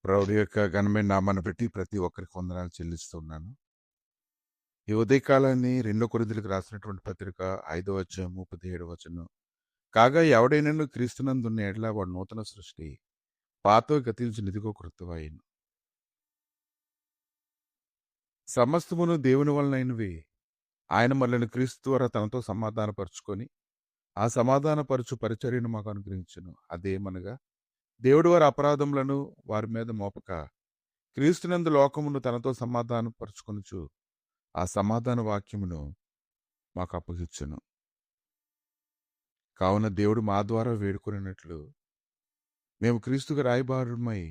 ప్రభువు యొక్క ఘనమైన నామాన్ని బట్టి ప్రతి ఒక్కరికి వందనాలు చెల్లిస్తున్నాను. ఈ ఉదయకాలాన్ని 2 కొరింథీయులకు రాసినటువంటి పత్రిక 5వ అధ్యాయము 17వ వచనం. కాగా ఎవడైనను క్రీస్తునందున్న యెడల వాడు నూతన సృష్టి. పాతవి గతించిన ఇదిగో క్రొత్తవాయెను. సమస్తమును దేవుని వలనైనవి. ఆయన మనల్ని క్రీస్తు ద్వారా తనతో సమాధానపరుచుకొని, ఆ సమాధానపరచు పరిచర్యను మాకు అనుగ్రహించెను. అదేమనగా దేవుడు వారి అపరాధములను వారి మీద మోపక, క్రీస్తునందు లోకమును తనతో సమాధానపరచుకొనుచు ఆ సమాధాన వాక్యమును మాకు అప్పగించెను. కావున దేవుడు మా ద్వారా వేడుకొనినట్లు మేము క్రీస్తుకు రాయబారుమై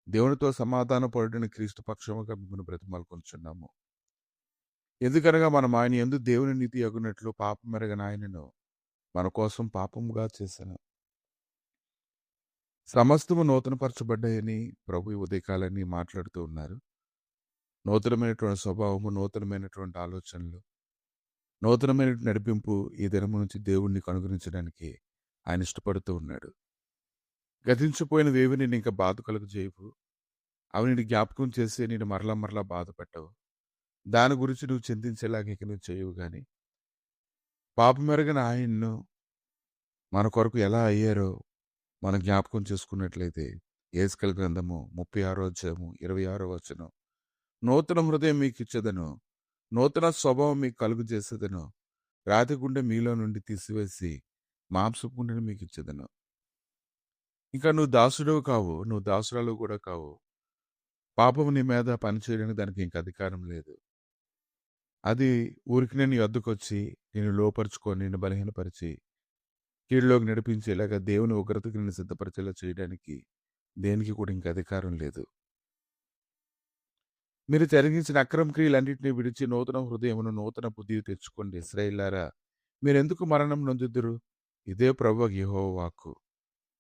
దేవునితో సమాధాన పడుటని క్రీస్తు పక్షముగా మిమ్మల్ని బ్రతిమాలుకొనుచున్నాము. ఎందుకనగా మనం ఆయన యందు దేవుని నీతి అగునట్లు పాపమెరగని ఆయనను మన కోసం పాపముగా చేశాను. సమస్తము నూతనపరచబడ్డాయని ప్రభు ఈ ఉదయకాలాన్ని మాట్లాడుతూ ఉన్నారు. నూతనమైనటువంటి స్వభావము, నూతనమైనటువంటి ఆలోచనలు, నూతనమైన నడిపింపు ఈ దినము నుంచి దేవుణ్ణి కనుగరించడానికి ఆయన ఇష్టపడుతూ ఉన్నాడు. గతించిపోయినవేవి నేను ఇంకా బాధ కలుగు చేయవు. అవి నేను జ్ఞాపకం చేసి నేను మరలా మరలా బాధ పెట్టవు. దాని గురించి నువ్వు చింతించేలాగా ఇక నువ్వు చేయవు. కానీ పాపమెరగని ఆయన్ను మన కొరకు ఎలా అయ్యారో మనం జ్ఞాపకం చేసుకున్నట్లయితే యేసుకెల్ గ్రంథము 36వ అధ్యాయము 26వ వచనం. నూతన హృదయం మీకు ఇచ్చేదను, నూతన స్వభావం మీకు కలుగు చేసేదను, రాతి గుండె మీలో నుండి తీసివేసి మాంసపు గుండెను మీకు ఇచ్చేదను. ఇంకా నువ్వు దాసుడవు కావు, నువ్వు దాసురాలు కూడా కావు. పాపము నీ మీద పనిచేయడానికి దానికి ఇంక అధికారం లేదు. అది ఊరికి నేను యొద్దకొచ్చి నేను లోపరుచుకొని నిన్ను బలహీనపరిచి కీడులోకి నడిపించేలాగా దేవుని ఉగ్రతకి నిన్ను సిద్ధపరిచేలా చేయడానికి దేనికి కూడా ఇంక అధికారం లేదు. మీరు జరిగించిన అక్రమ క్రియలన్నింటినీ విడిచి నూతన హృదయమును నూతన బుద్ధి తెచ్చుకోండి. ఇశ్రాయేలులారా, మీరెందుకు మరణం నొందుదురు? ఇదే ప్రభువు యెహోవా వాక్కు.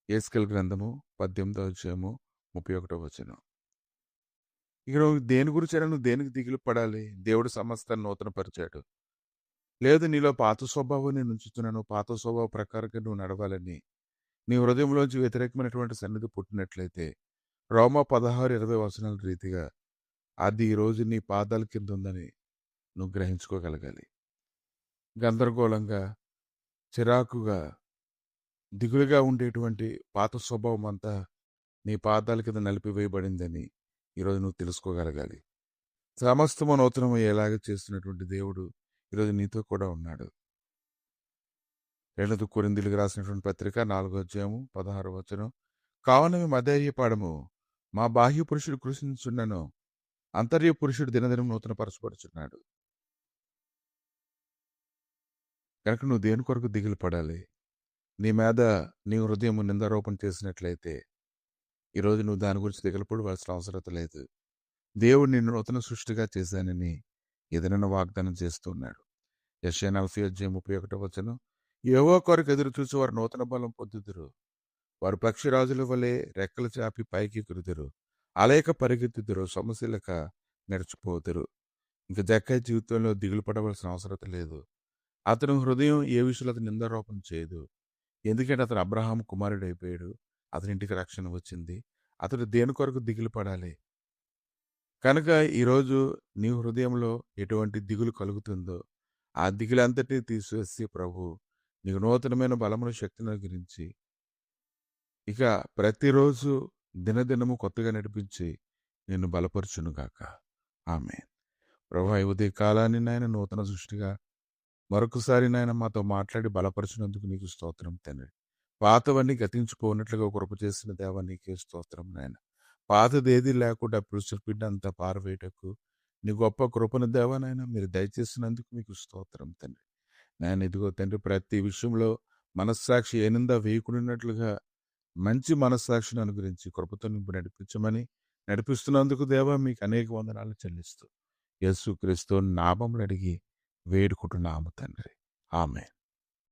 యేస్కేల్ గ్రంథము 18వ అధ్యాయము 31వ వచనం. ఇక నువ్వు దేని గురించైనా నువ్వు దేనికి దిగులు పడాలి? దేవుడు సమస్తాన్ని నూతనపరిచాడు. లేదు, నీలో పాత స్వభావం నేను ఉంచుతున్నాను, పాత స్వభావ ప్రకారంగా నువ్వు నడవాలని నీ హృదయంలోంచి వ్యతిరేకమైనటువంటి సన్నిధి పుట్టినట్లయితే రోమా 16:20 వచనాల రీతిగా అది ఈరోజు నీ పాదాల కింద ఉందని నువ్వు గ్రహించుకోగలగాలి. గందరగోళంగా, చిరాకుగా, దిగులుగా ఉండేటువంటి పాత స్వభావం అంతా నీ పాదాల కింద నలిపివేయబడిందని ఈరోజు నువ్వు తెలుసుకోగలగాలి. సమస్తము నూతనమయ్యేలాగా చేస్తున్నటువంటి దేవుడు ఈరోజు నీతో కూడా ఉన్నాడు. 2 కొరింథీయులకు రాసినటువంటి పత్రిక 4వ అధ్యాయము 16వ వచనం. కావున మేము అధైర్యపడము, మా బాహ్య పురుషుడు కృషించున్నను, అంతర్య పురుషుడు దినదినం నూతనపరచబడుచున్నాడు. కనుక నువ్వు దేని కొరకు దిగులు పడాలి? నీ మీద నీ హృదయం నిందారోపణ చేసినట్లయితే ఈరోజు నువ్వు దాని గురించి దిగులు పడవలసిన అవసరం లేదు. దేవుడు నిన్ను నూతన సృష్టిగా చేశానని ఏదైనా వాగ్దానం చేస్తున్నాడు. యెషయా 40:31 వచనం. యెహోవా కొరకు ఎదురు చూసి వారు నూతన బలం పొందుదురు. వారు పక్షిరాజుల వలె రెక్కలు చాపి పైకి ఎగురుదురు. అలేక పరిగెత్తుదురు, సమస్యలక నడిచిపోదురు. ఇంక జక్కయ్య జీవితంలో దిగులు పడవలసిన అవసరం లేదు. అతని హృదయం ఏ విషయంలో అతను నిందారోపణ చేయదు. ఎందుకంటే అతను అబ్రహాం కుమారుడు అయిపోయాడు. అతని ఇంటికి రక్షణ వచ్చింది. అతడు దేని కొరకు దిగులు పడాలి? కనుక ఈరోజు నీ హృదయంలో ఎటువంటి దిగులు కలుగుతుందో ఆ దిగులంతటినీ తీసివేసి ప్రభు నీకు నూతనమైన బలమును శక్తిని గురించి ఇక ప్రతిరోజు దినదినము కొత్తగా నడిపించి నిన్ను బలపరచునుగాక. ఆమేన్. ప్రభు ఈ ఉదయ కాలాన్ని నాయన నూతన సృష్టిగా మరొకసారి నాయన మాతో మాట్లాడి బలపరచినందుకు నీకు స్తోత్రం తండ్రి. పాతవన్నీ గతించిపోయినట్లుగా కృప చేసిన దేవా నీకే స్తోత్రం నాయన. పాతదేది లేకుండా పురుషుడినంతా పారవేయటకు నీ గొప్ప కృపను దేవానైనా మీరు దయచేసినందుకు మీకు స్తోత్రం తండ్రి. నాయన ఇదిగో తండ్రి, ప్రతి విషయంలో మనస్సాక్షి ఏనిందా వేయకున్నట్లుగా మంచి మనస్సాక్షిని అనుగురించి కృపతో నింపు నడిపించమని నడిపిస్తున్నందుకు దేవా మీకు అనేక వందనాలు చెల్లిస్తూ యేసుక్రీస్తు నామములో అడిగి వేడుకుంటున్నాము తండ్రి. ఆమేన్.